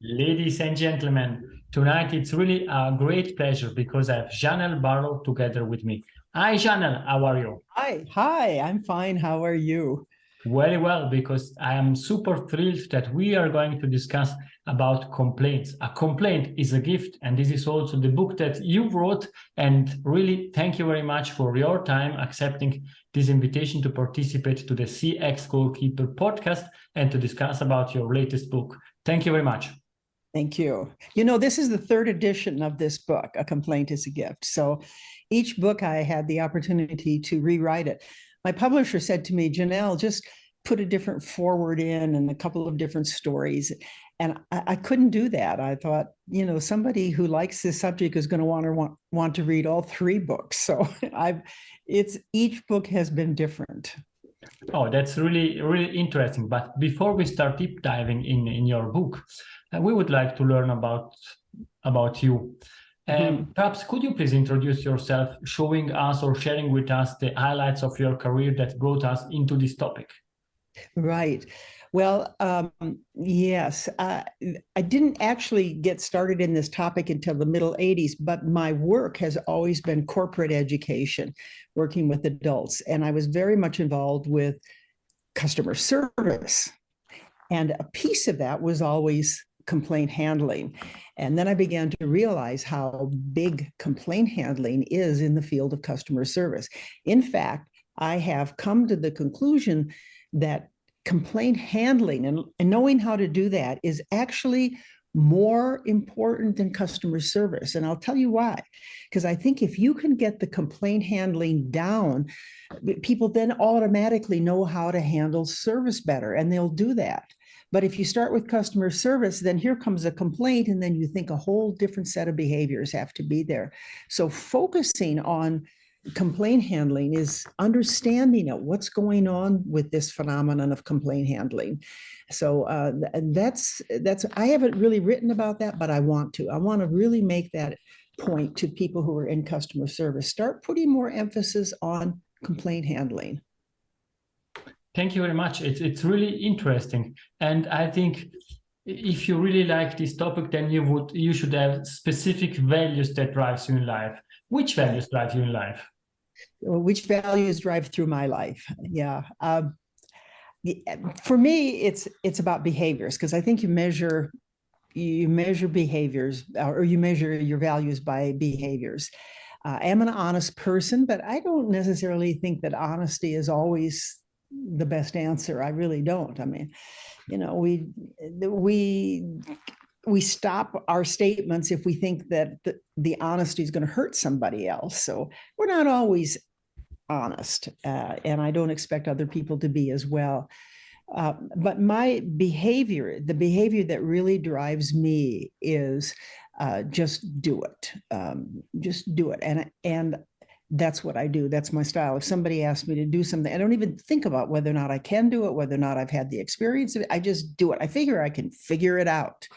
Ladies and gentlemen, tonight it's really a great pleasure because I have Janelle Barlow together with me. Hi, Janelle, how are you? Hi, I'm fine. How are you? Very well, because I am super thrilled that we are going to discuss about complaints. A complaint is a gift, and this is also the book that you wrote. And really, thank you very much for your time accepting this invitation to participate to the CX Goalkeeper podcast and to discuss about your latest book. Thank you very much. Thank you. You know, this is the third edition of this book, A Complaint is a Gift. So each book I had the opportunity to rewrite it. My publisher said to me, Janelle, just put a different forward in and a couple of different stories. And I couldn't do that. I thought, somebody who likes this subject is going to want to read all three books. So each book has been different. Oh, that's really, really interesting. But before we start deep diving in your book, we would like to learn about you. Perhaps could you please introduce yourself, showing us or sharing with us the highlights of your career that brought us into this topic? Right. Well, yes, I didn't actually get started in this topic until the middle 80s, but my work has always been corporate education, working with adults. And I was very much involved with customer service. And a piece of that was always complaint handling. And then I began to realize how big complaint handling is in the field of customer service. In fact, I have come to the conclusion that complaint handling and knowing how to do that is actually more important than customer service. And I'll tell you why. Because I think if you can get the complaint handling down, people then automatically know how to handle service better, and they'll do that. But if you start with customer service, then here comes a complaint, and then you think a whole different set of behaviors have to be there. So focusing on complaint handling is understanding what's going on with this phenomenon of complaint handling. So that's I haven't really written about that, but I want to really make that point to people who are in customer service. Start putting more emphasis on complaint handling. Thank you very much. It's really interesting. And I think if you really like this topic, then you should have specific values that drives you in life. Which values drive you in life? Which values drive through my life? Yeah. For me, it's about behaviors, because I think you measure behaviors, or you measure your values by behaviors. I am an honest person, but I don't necessarily think that honesty is always the best answer. I really don't. I mean, we stop our statements if we think that the honesty is going to hurt somebody else. So we're not always honest, and I don't expect other people to be as well. But my behavior, the behavior that really drives me is just do it. Just do it. And that's what I do. That's my style. If somebody asks me to do something, I don't even think about whether or not I can do it, whether or not I've had the experience of it. I just do it. I figure I can figure it out.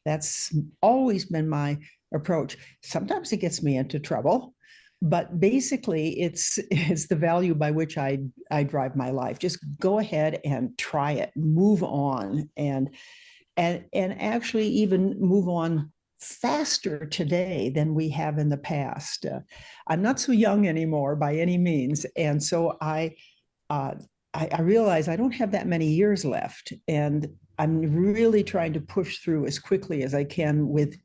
That's always been my approach. Sometimes it gets me into trouble, but basically it's the value by which I drive my life. Just go ahead and try it, move on, and actually even move on faster today than we have in the past. I'm not so young anymore by any means, and so I realize I don't have that many years left, and I'm really trying to push through as quickly as I can with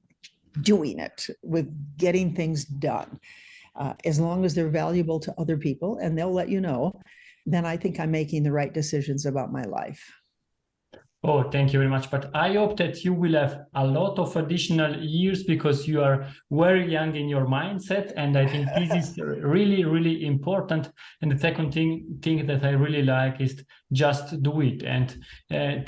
doing it, with getting things done. As long as they're valuable to other people and they'll let you know, then I think I'm making the right decisions about my life. Oh, thank you very much. But I hope that you will have a lot of additional years because you are very young in your mindset. And I think this is really, really important. And the second thing that I really like is just do it. And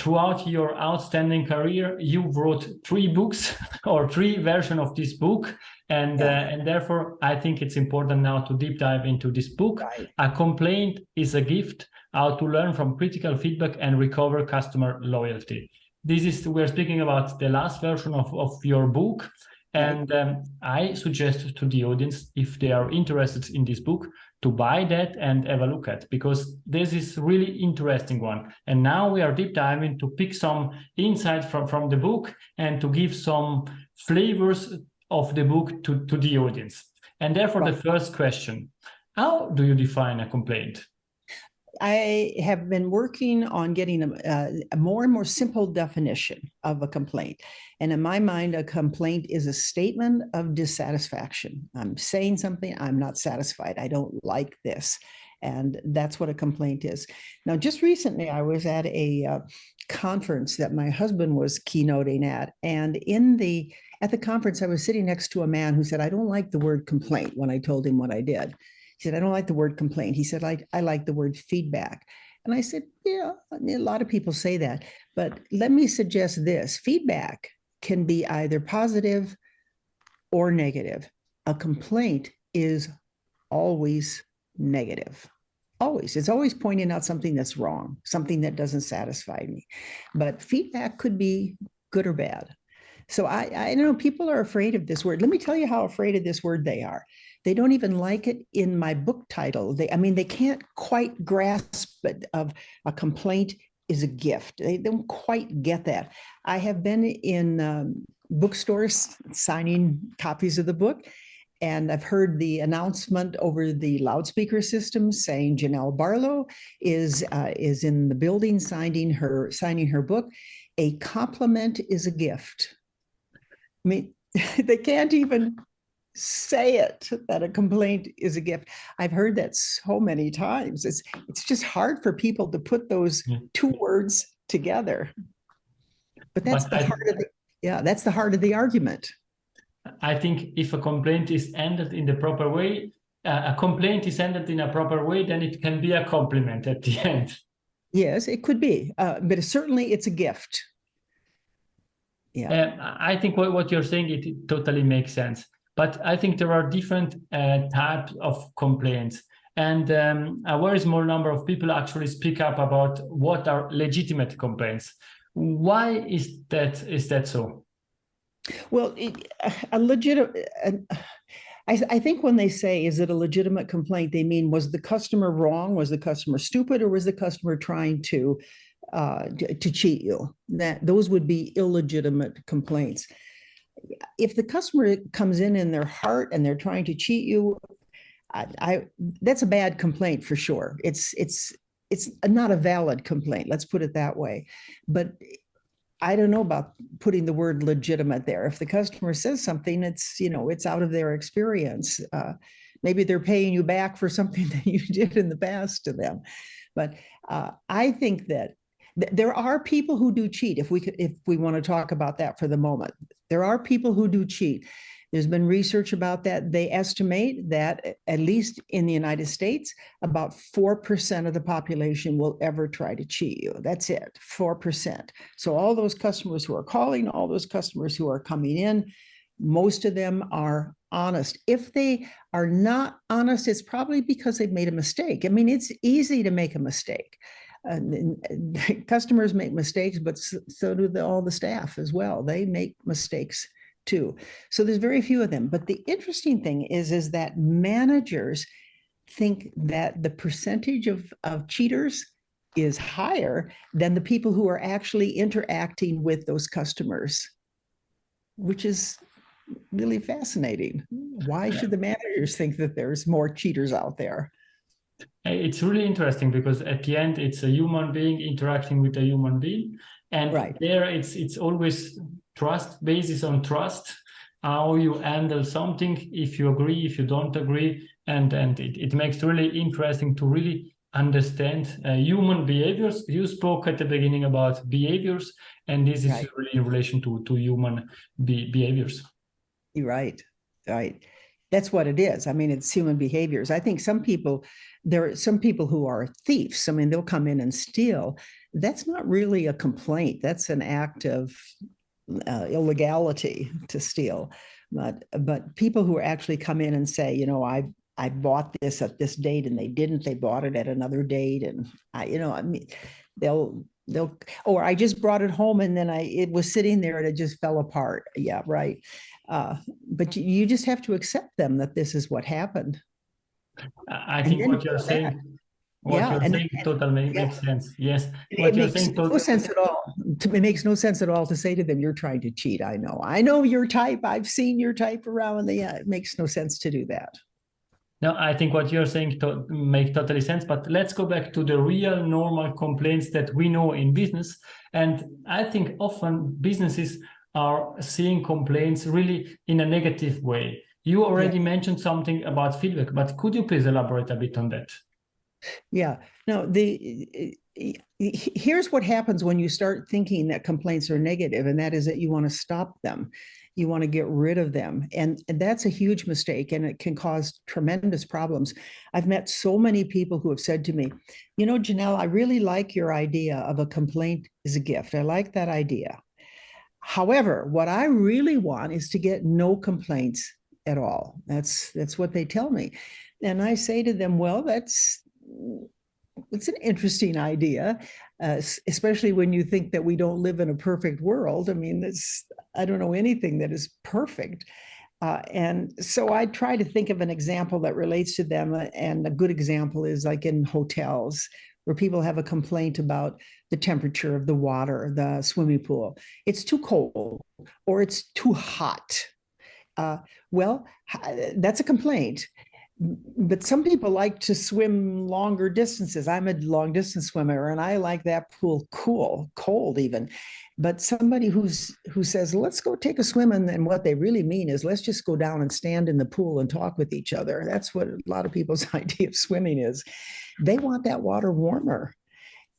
throughout your outstanding career, you wrote 3 books or 3 versions of this book. And therefore, I think it's important now to deep dive into this book. Right. A Complaint is a Gift: How to Learn from Critical Feedback and Recover Customer Loyalty. We're speaking about the last version of your book. And I suggest to the audience, if they are interested in this book, to buy that and have a look at, because this is really interesting one. And now we are deep diving to pick some insight from the book and to give some flavors of the book to the audience. And therefore, the first question, how do you define a complaint? I have been working on getting a more and more simple definition of a complaint. And in my mind, a complaint is a statement of dissatisfaction. I'm saying something, I'm not satisfied. I don't like this. And that's what a complaint is. Now, just recently, I was at a conference that my husband was keynoting at. And at the conference, I was sitting next to a man who said, I don't like the word complaint, when I told him what I did. He said, I don't like the word complaint. He said, I like the word feedback. And I said, yeah, I mean, a lot of people say that, but let me suggest this. Feedback can be either positive or negative. A complaint is always negative. Always. It's always pointing out something that's wrong, something that doesn't satisfy me. But feedback could be good or bad. So I know people are afraid of this word. Let me tell you how afraid of this word they are. They don't even like it in my book title. They can't quite grasp it of a complaint is a gift. They don't quite get that. I have been in bookstores signing copies of the book, and I've heard the announcement over the loudspeaker system saying Janelle Barlow is in the building signing her book. A compliment is a gift. I mean, they can't even say it, that a complaint is a gift. I've heard that so many times. It's just hard for people to put those two words together. But that's the heart of the argument. I think if a complaint is ended in the proper way, then it can be a compliment at the end. Yes, it could be, but certainly it's a gift. Yeah, I think what you're saying, it totally makes sense. But I think there are different types of complaints. And a very small number of people actually speak up about what are legitimate complaints. Why is that so? Well, I think when they say, is it a legitimate complaint, they mean, was the customer wrong? Was the customer stupid? Or was the customer trying to cheat you? Those would be illegitimate complaints. If the customer comes in their heart and they're trying to cheat you, that's a bad complaint for sure. It's not a valid complaint. Let's put it that way. But I don't know about putting the word legitimate there. If the customer says something, it's out of their experience. Maybe they're paying you back for something that you did in the past to them. But I think that there are people who do cheat. If we want to talk about that for the moment, there are people who do cheat. There's been research about that. They estimate that, at least in the United States, about 4% of the population will ever try to cheat you. That's it, 4%. So all those customers who are calling, all those customers who are coming in, most of them are honest. If they are not honest, it's probably because they've made a mistake. I mean, it's easy to make a mistake. Customers make mistakes, but so do all the staff as well. They make mistakes too. So there's very few of them. But the interesting thing is that managers think that the percentage of cheaters is higher than the people who are actually interacting with those customers, which is really fascinating. Why should the managers think that there's more cheaters out there? It's really interesting because at the end, it's a human being interacting with a human being. And there it's always trust, basis on trust, how you handle something, if you agree, if you don't agree. And it makes really interesting to really understand human behaviors. You spoke at the beginning about behaviors, and this is really in relation to human behaviors. You're right. That's what it is. I mean, it's human behaviors. I think there are some people who are thieves. I mean, they'll come in and steal. That's not really a complaint. That's an act of illegality to steal. But people who actually come in and say, I bought this at this date and they didn't. They bought it at another date, and they'll they'll, or I just brought it home and then it was sitting there and it just fell apart. Yeah, right. But you just have to accept them that this is what happened. I think what you're saying, totally yeah, makes sense. Yes, it makes no sense at all. It makes no sense at all to say to them, "You're trying to cheat." I know your type. I've seen your type around. Yeah, it makes no sense to do that. No, I think what you're saying make totally sense. But let's go back to the real normal complaints that we know in business. And I think often businesses are seeing complaints really in a negative way. You already mentioned something about feedback, but could you please elaborate a bit on that? Yeah, no, here's what happens when you start thinking that complaints are negative, and that is that you want to stop them. You want to get rid of them. And that's a huge mistake, and it can cause tremendous problems. I've met so many people who have said to me, Janelle, I really like your idea of a complaint is a gift. I like that idea. However, what I really want is to get no complaints at all. That's what they tell me. And I say to them, well, it's an interesting idea, especially when you think that we don't live in a perfect world. I mean, I don't know anything that is perfect. And so I try to think of an example that relates to them. And a good example is like in hotels where people have a complaint about the temperature of the water, the swimming pool. It's too cold or it's too hot. Well, that's a complaint. But some people like to swim longer distances. I'm a long distance swimmer and I like that pool cold even. But somebody who says, let's go take a swim, and what they really mean is let's just go down and stand in the pool and talk with each other. That's what a lot of people's idea of swimming is. They want that water warmer.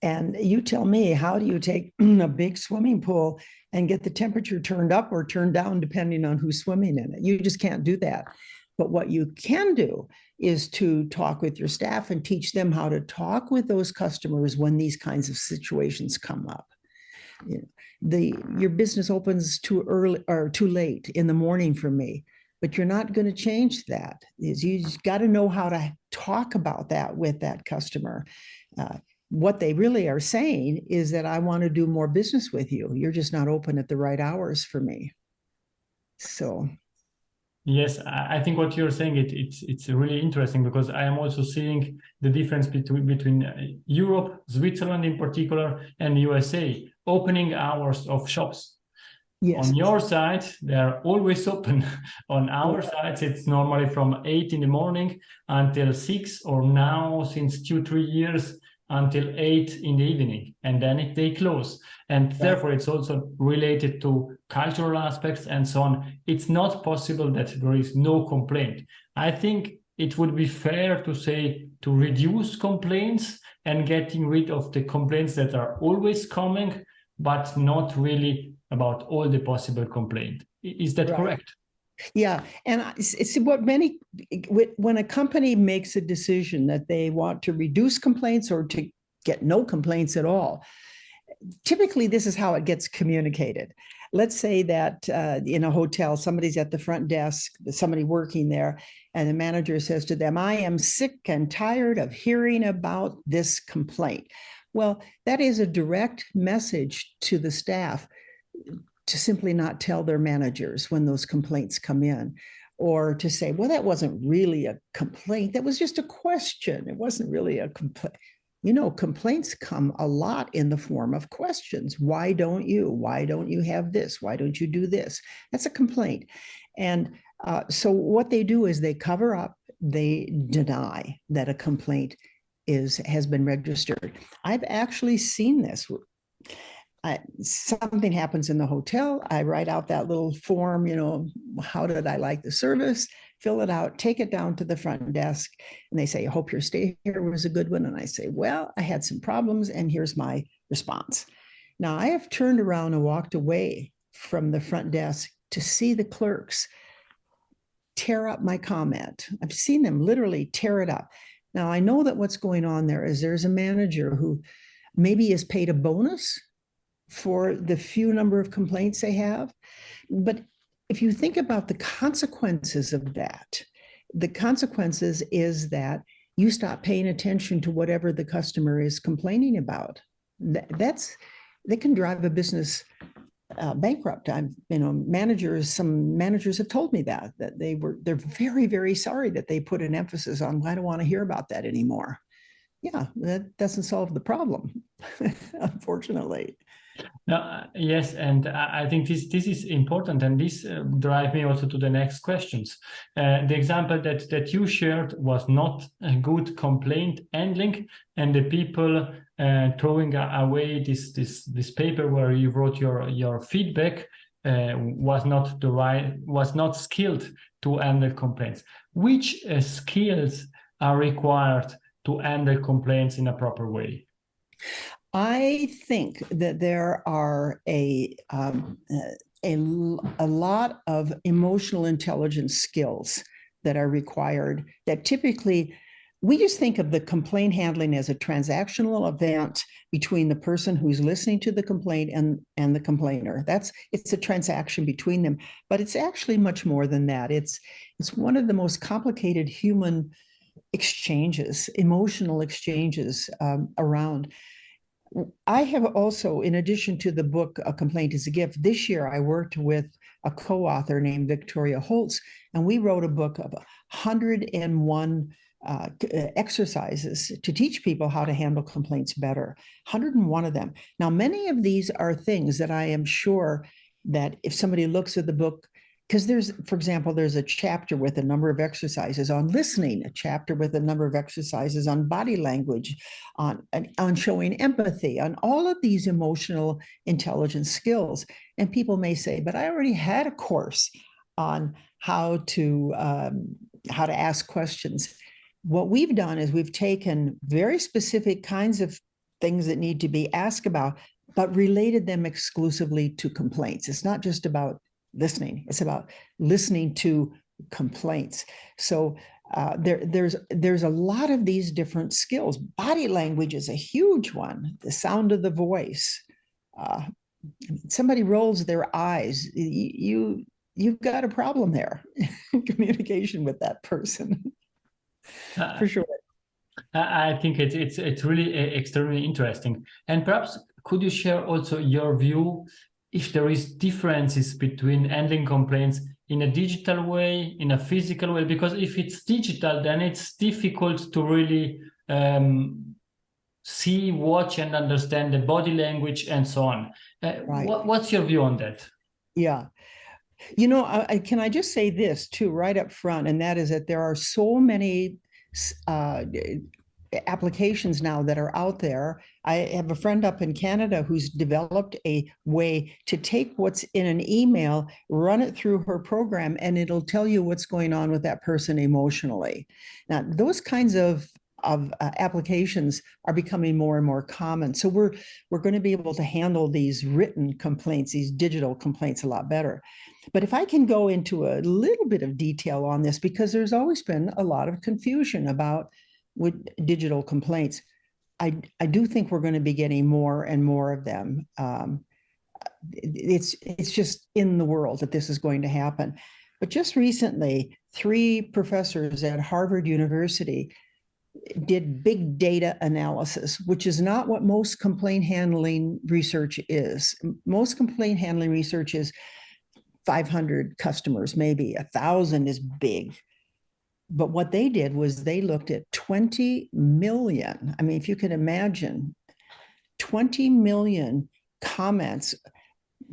And you tell me, how do you take a big swimming pool and get the temperature turned up or turned down depending on who's swimming in it? You just can't do that. But what you can do is to talk with your staff and teach them how to talk with those customers when these kinds of situations come up. Your business opens too early or too late in the morning for me, but you're not going to change that. You got to know how to talk about that with that customer. What they really are saying is that I want to do more business with you. You're just not open at the right hours for me. So. Yes, I think what you're saying, it's really interesting, because I am also seeing the difference between Europe, Switzerland in particular, and USA, opening hours of shops. Yes. On your side, they are always open. On our side, it's normally from 8 in the morning until 6, or now since 2-3 years until 8 in the evening, and then they close. And therefore, it's also related to cultural aspects and so on. It's not possible that there is no complaint. I think it would be fair to say to reduce complaints and getting rid of the complaints that are always coming, but not really about all the possible complaints. Is that correct? Yeah, and it's when a company makes a decision that they want to reduce complaints or to get no complaints at all, typically this is how it gets communicated. Let's say that in a hotel, somebody's at the front desk, somebody working there, and the manager says to them, I am sick and tired of hearing about this complaint. Well, that is a direct message to the staff to simply not tell their managers when those complaints come in, or to say, well, that wasn't really a complaint. That was just a question. It wasn't really a complaint. Complaints come a lot in the form of questions. Why don't you? Why don't you have this? Why don't you do this? That's a complaint. And so what they do is they cover up, they deny that a complaint has been registered. I've actually seen this. Something happens in the hotel. I write out that little form, how did I like the service? Fill it out, take it down to the front desk. And they say, I hope your stay here was a good one. And I say, well, I had some problems and here's my response. Now I have turned around and walked away from the front desk to see the clerks tear up my comment. I've seen them literally tear it up. Now I know that what's going on there is there's a manager who maybe is paid a bonus for the few number of complaints they have. But if you think about the consequences of that, the consequences is that you stop paying attention to whatever the customer is complaining about. they can drive a business bankrupt. Some managers have told me that they're very, very sorry that they put an emphasis on, I don't want to hear about that anymore. Yeah, that doesn't solve the problem, unfortunately. No, yes, and I think this is important, and this drives me also to the next questions. The example that you shared was not a good complaint handling, and the people throwing away this paper where you wrote your feedback was not skilled to handle complaints. Which skills are required to handle complaints in a proper way? I think that there are a lot of emotional intelligence skills that are required that typically we just think of the complaint handling as a transactional event between the person who's listening to the complaint and the complainer. It's a transaction between them, but it's actually much more than that. It's one of the most complicated human exchanges, emotional exchanges around. I have also, in addition to the book, A Complaint is a Gift, this year I worked with a co-author named Victoria Holtz, and we wrote a book of 101 exercises to teach people how to handle complaints better. 101 of them. Now, many of these are things that I am sure that if somebody looks at the book, because for example, there's a chapter with a number of exercises on listening, a chapter with a number of exercises on body language, on showing empathy, on all of these emotional intelligence skills. And people may say, but I already had a course on how to ask questions. What we've done is we've taken very specific kinds of things that need to be asked about, but related them exclusively to complaints. It's not just about listening. It's about listening to complaints. So there's a lot of these different skills. Body language is a huge one. The sound of the voice. Somebody rolls their eyes. You've got a problem there. Communication with that person, for sure. I think it's really extremely interesting. And perhaps could you share also your view if there is differences between handling complaints in a digital way, in a physical way? Because if it's digital, then it's difficult to really see, watch, and understand the body language and so on. Right. What's your view on that? Yeah. Can I just say this too, right up front, and that is that there are so many applications now that are out there. I have a friend up in Canada who's developed a way to take what's in an email, run it through her program, and it'll tell you what's going on with that person emotionally. Now, those kinds of applications are becoming more and more common. So we're going to be able to handle these written complaints, these digital complaints a lot better. But if I can go into a little bit of detail on this, because there's always been a lot of confusion about with digital complaints, I do think we're going to be getting more and more of them. It's just in the world that this is going to happen. But just recently, 3 professors at Harvard University did big data analysis, which is not what most complaint handling research is. Most complaint handling research is 500 customers, maybe 1,000 is big. But what they did was they looked at 20 million. I mean, if you can imagine, 20 million comments,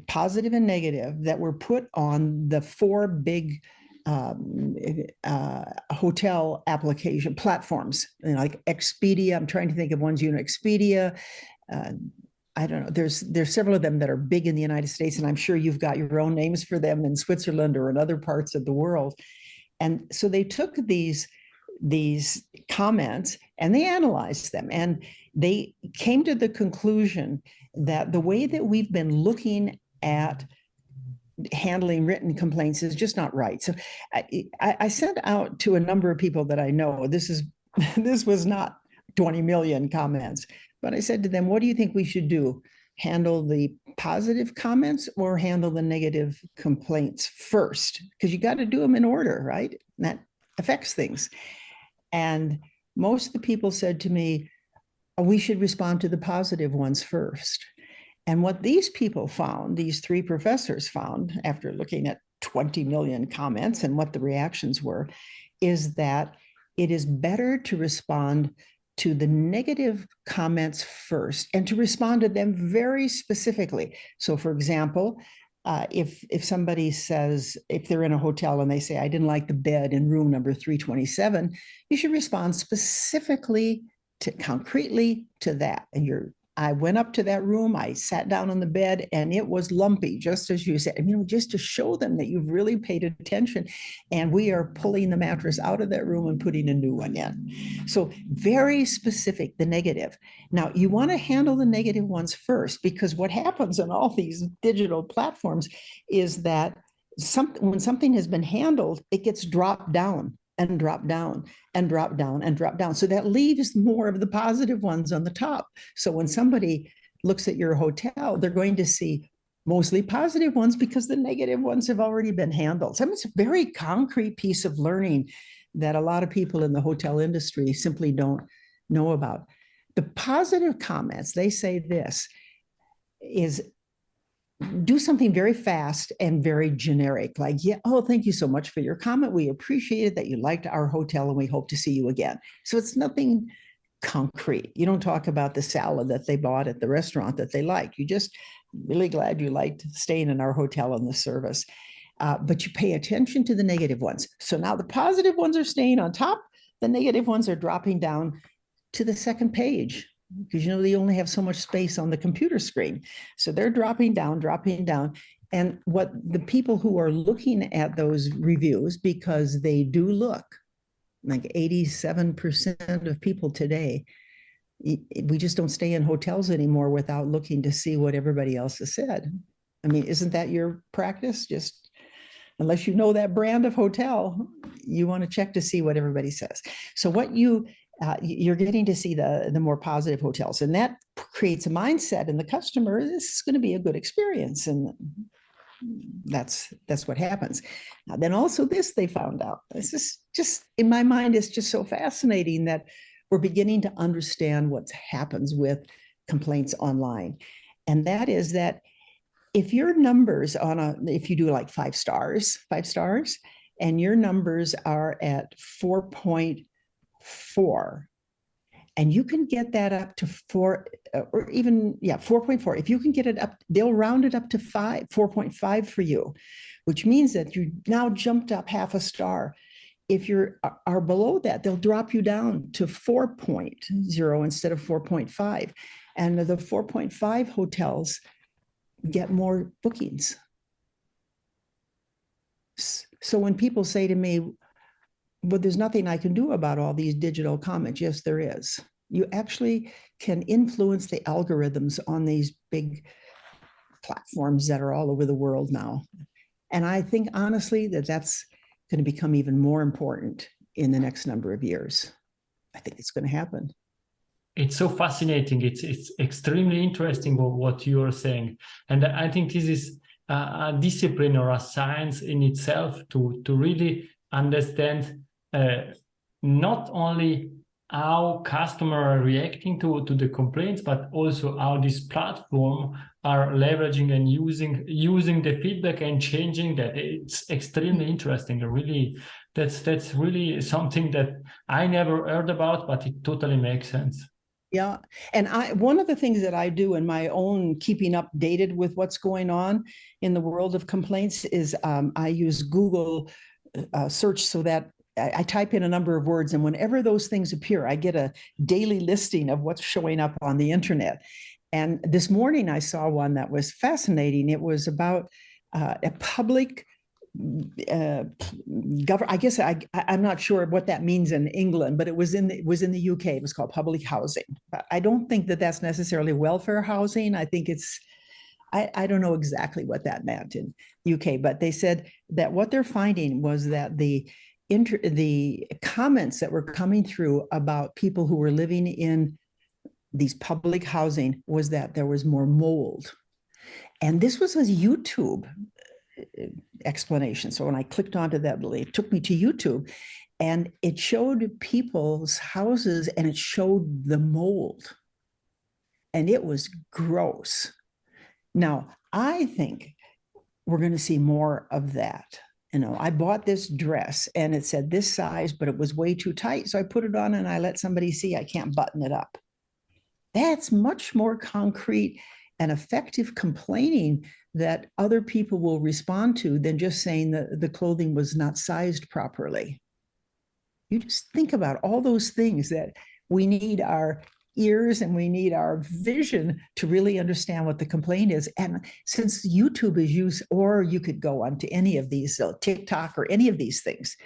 positive and negative, that were put on the 4 big hotel application platforms, like Expedia. I'm trying to think of ones, Expedia. I don't know. There's several of them that are big in the United States, and I'm sure you've got your own names for them in Switzerland or in other parts of the world. And so they took these comments and they analyzed them, and they came to the conclusion that the way that we've been looking at handling written complaints is just not right. So I sent out to a number of people that I know. This was not 20 million comments, but I said to them, what do you think we should do? Handle the positive comments or handle the negative complaints first? Because you got to do them in order, right? And that affects things. And most of the people said to me, we should respond to the positive ones first. And what these people found, these three professors found, after looking at 20 million comments and what the reactions were, is that it is better to respond to the negative comments first and to respond to them very specifically. So, for example, if somebody says, if they're in a hotel and they say, I didn't like the bed in room number 327, you should respond specifically concretely to that. And I went up to that room, I sat down on the bed, and it was lumpy, just as you said, just to show them that you've really paid attention. And we are pulling the mattress out of that room and putting a new one in. So very specific, the negative. Now, you want to handle the negative ones first, because what happens on all these digital platforms is that when something has been handled, it gets dropped down and drop down and drop down and drop down. So that leaves more of the positive ones on the top. So when somebody looks at your hotel, they're going to see mostly positive ones because the negative ones have already been handled. So it's a very concrete piece of learning that a lot of people in the hotel industry simply don't know about. The positive comments, they say this, is do something very fast and very generic, like, yeah, oh, thank you so much for your comment. We appreciated that you liked our hotel and we hope to see you again. So it's nothing concrete. You don't talk about the salad that they bought at the restaurant that they liked. You just really glad you liked staying in our hotel and the service. But you pay attention to the negative ones. So now the positive ones are staying on top. The negative ones are dropping down to the second page, because they only have so much space on the computer screen. So they're dropping down. And what the people who are looking at those reviews, because they do look, like 87% of people today, we just don't stay in hotels anymore without looking to see what everybody else has said. I mean, isn't that your practice? Just unless you know that brand of hotel, you want to check to see what everybody says. So what you're getting to see the more positive hotels, and that creates a mindset in the customer. This is going to be a good experience, and that's what happens. Now, then also this they found out. This is just, in my mind, it's just so fascinating that we're beginning to understand what happens with complaints online, and that is that if your numbers if you do like 5 stars, and your numbers are at 4.4, and you can get that up to 4, or even 4.4. If you can get it up, they'll round it up to 4.5 for you, which means that you now jumped up half a star. If you are below that, they'll drop you down to 4.0 instead of 4.5, and the 4.5 hotels get more bookings. So when people say to me, but there's nothing I can do about all these digital comments. Yes, there is. You actually can influence the algorithms on these big platforms that are all over the world now. And I think, honestly, that's going to become even more important in the next number of years. I think it's going to happen. It's so fascinating. It's extremely interesting what you are saying. And I think this is a discipline or a science in itself to really understand not only how customers are reacting to the complaints, but also how this platform are leveraging and using the feedback and changing that. It's extremely interesting. Really, that's really something that I never heard about, but it totally makes sense. Yeah. And one of the things that I do in my own keeping updated with what's going on in the world of complaints is I use Google search, so that I type in a number of words, and whenever those things appear, I get a daily listing of what's showing up on the internet. And this morning I saw one that was fascinating. It was about a public I guess I'm not sure what that means in England, but it was in the UK. It was called public housing. But I don't think that that's necessarily welfare housing. I think I don't know exactly what that meant in UK, but they said that what they're finding was that the comments that were coming through about people who were living in these public housing was that there was more mold. And this was a YouTube explanation. So when I clicked onto that, it took me to YouTube, and it showed people's houses and it showed the mold. and it was gross. Now, I think we're going to see more of that. I bought this dress and it said this size, but it was way too tight. So I put it on and I let somebody see I can't button it up. That's much more concrete and effective complaining that other people will respond to than just saying that the clothing was not sized properly. You just think about all those things that we need our ears and we need our vision to really understand what the complaint is. And since YouTube is used, or you could go onto any of these, TikTok or any of these things,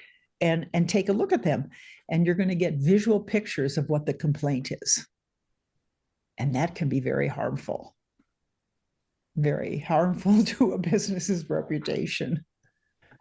and take a look at them, and you're going to get visual pictures of what the complaint is. And that can be very harmful to a business's reputation.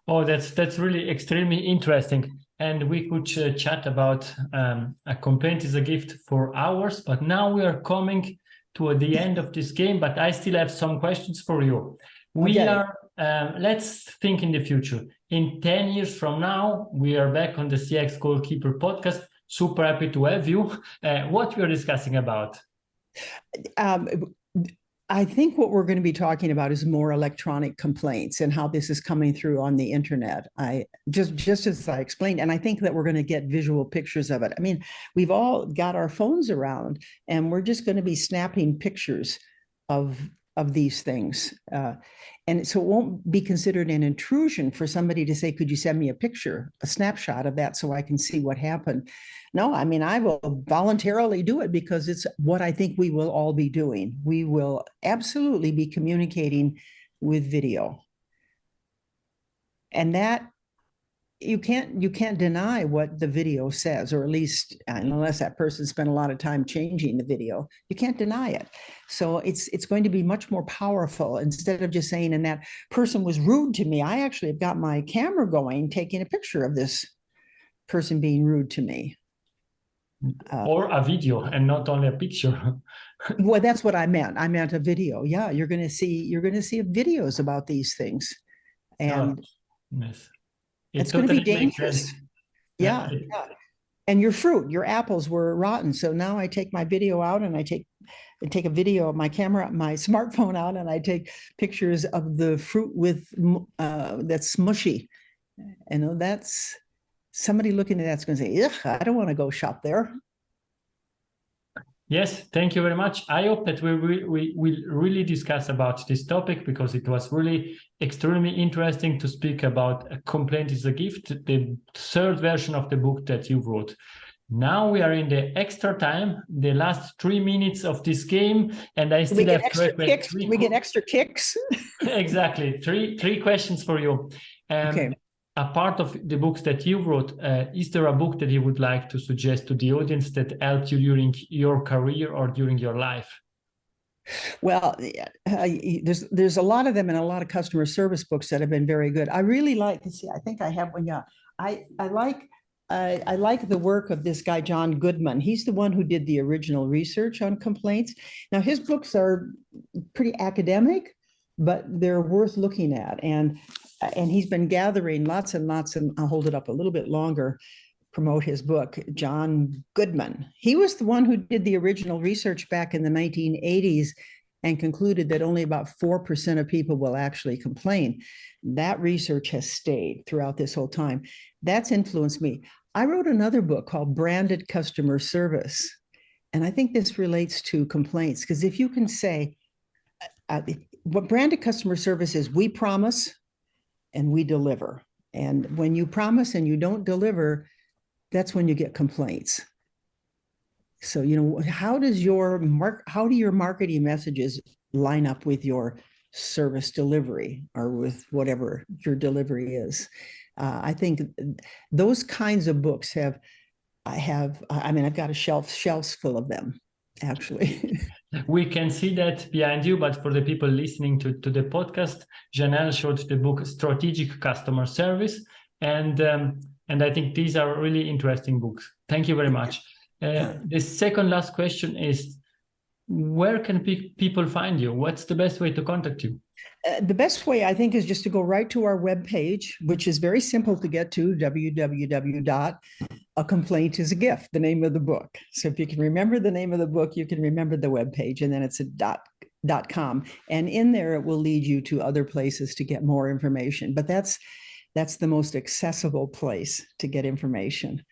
Oh, that's really extremely interesting. And we could chat about a complaint is a gift for hours, but now we are coming to the end of this game, but I still have some questions for you. Let's think in the future. In 10 years from now, we are back on the CX Goalkeeper podcast. Super happy to have you. What we are discussing about? I think what we're going to be talking about is more electronic complaints and how this is coming through on the internet. I just as I explained, and I think that we're going to get visual pictures of it. I mean, we've all got our phones around, and we're just going to be snapping pictures of these things. And so it won't be considered an intrusion for somebody to say, could you send me a picture, a snapshot of that so I can see what happened? No, I mean, I will voluntarily do it because it's what I think we will all be doing. We will absolutely be communicating with video. And that you can't deny what the video says, or at least unless that person spent a lot of time changing the video, you can't deny it. So it's going to be much more powerful. Instead of just saying, and that person was rude to me, I actually have got my camera going, taking a picture of this person being rude to me. Or a video and not only a picture. Well, that's what I meant. I meant a video. Yeah, you're going to see videos about these things. And yes. It's going to be dangerous. Yeah. And your fruit, your apples were rotten. So now I take my video out and I take a video of my camera, my smartphone out, and I take pictures of the fruit with that's mushy. And that's somebody looking at that's going to say, ugh, I don't want to go shop there. Yes, thank you very much. I hope that we will really discuss about this topic, because it was really extremely interesting to speak about A Complaint is a Gift, the third version of the book that you wrote. Now we are in the extra time, the last 3 minutes of this game, and I still have we get extra kicks. Exactly. Three questions for you. Okay. A part of the books that you wrote, is there a book that you would like to suggest to the audience that helped you during your career or during your life? Well, there's a lot of them, and a lot of customer service books that have been very good. I really like to see. I think I have one. Yeah, I like the work of this guy John Goodman. He's the one who did the original research on complaints. Now his books are pretty academic, but they're worth looking at. And he's been gathering lots and lots, and I'll hold it up a little bit longer, promote his book, John Goodman. He was the one who did the original research back in the 1980s and concluded that only about 4% of people will actually complain. That research has stayed throughout this whole time. That's influenced me. I wrote another book called Branded Customer Service. And I think this relates to complaints, because if you can say, what branded customer service is, we promise and we deliver. And when you promise and you don't deliver, that's when you get complaints. So, how do your marketing messages line up with your service delivery or with whatever your delivery is? I think those kinds of books I've got a shelves full of them, actually. We can see that behind you, but for the people listening to the podcast, Janelle showed the book Strategic Customer Service, and I think these are really interesting books. Thank you very much. The second last question is, where can people find you? What's the best way to contact you? The best way, I think, is just to go right to our webpage, which is very simple to get to, www.acomplaintisagift, the name of the book. So if you can remember the name of the book, you can remember the webpage, and then it's a .com. And in there, it will lead you to other places to get more information. But that's the most accessible place to get information.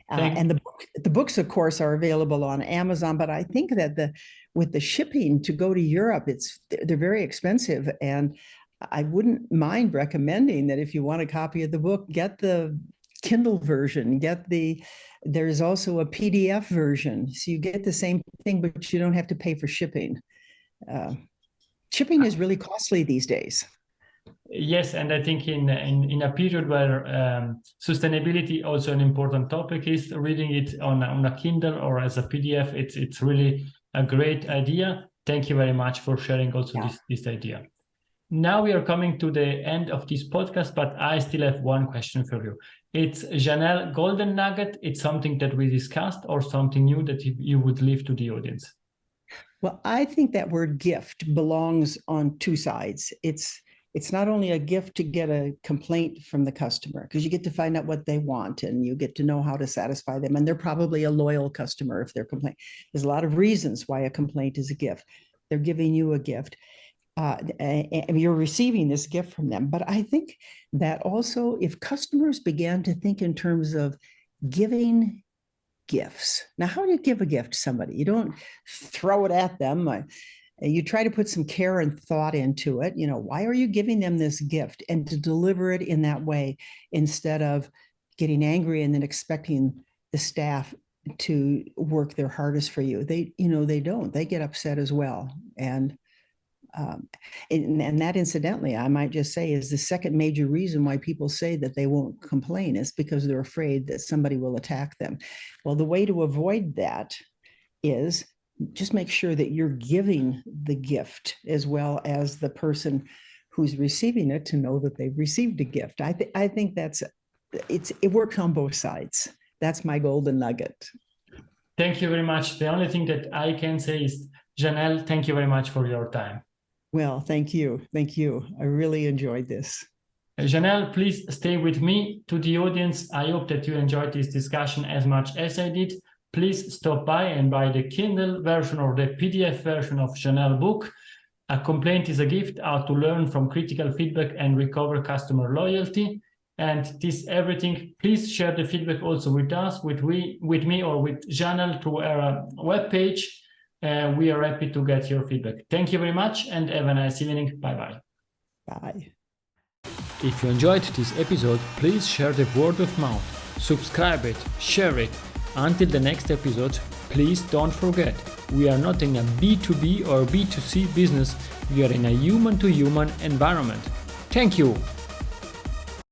And the books, of course, are available on Amazon. But I think that with the shipping to go to Europe, they're very expensive. And I wouldn't mind recommending that if you want a copy of the book, get the Kindle version, there's also a PDF version. So you get the same thing, but you don't have to pay for shipping. Shipping is really costly these days. Yes, and I think in a period where sustainability also an important topic is, reading it on a Kindle or as a PDF, it's really a great idea. Thank you very much for sharing also this idea. Now we are coming to the end of this podcast, but I still have one question for you. It's Janelle Golden Nugget. It's something that we discussed or something new that you would leave to the audience? Well, I think that word gift belongs on two sides. It's not only a gift to get a complaint from the customer, because you get to find out what they want and you get to know how to satisfy them. And they're probably a loyal customer if they're complaining. There's a lot of reasons why a complaint is a gift. They're giving you a gift. And you're receiving this gift from them. But I think that also if customers began to think in terms of giving gifts. Now, how do you give a gift to somebody? You don't throw it at them. You try to put some care and thought into it. Why are you giving them this gift? And to deliver it in that way instead of getting angry and then expecting the staff to work their hardest for you. They don't. They get upset as well. And that, incidentally, I might just say, is the second major reason why people say that they won't complain is because they're afraid that somebody will attack them. Well, the way to avoid that is just make sure that you're giving the gift as well as the person who's receiving it to know that they've received a gift. I think it works on both sides. That's my golden nugget. Thank you very much. The only thing that I can say is, Janelle, thank you very much for your time. Well, thank you. Thank you. I really enjoyed this. Janelle, please stay with me. To the audience, I hope that you enjoyed this discussion as much as I did. Please stop by and buy the Kindle version or the PDF version of Janelle book. A Complaint is a Gift, How to Learn from Critical Feedback and Recover Customer Loyalty. And this everything, please share the feedback also with us, with me or with Janelle through our webpage. We are happy to get your feedback. Thank you very much and have a nice evening. Bye-bye. Bye. If you enjoyed this episode, please share the word of mouth, subscribe it, share it. Until the next episode, please don't forget, we are not in a B2B or B2C business, we are in a human-to-human environment. Thank you!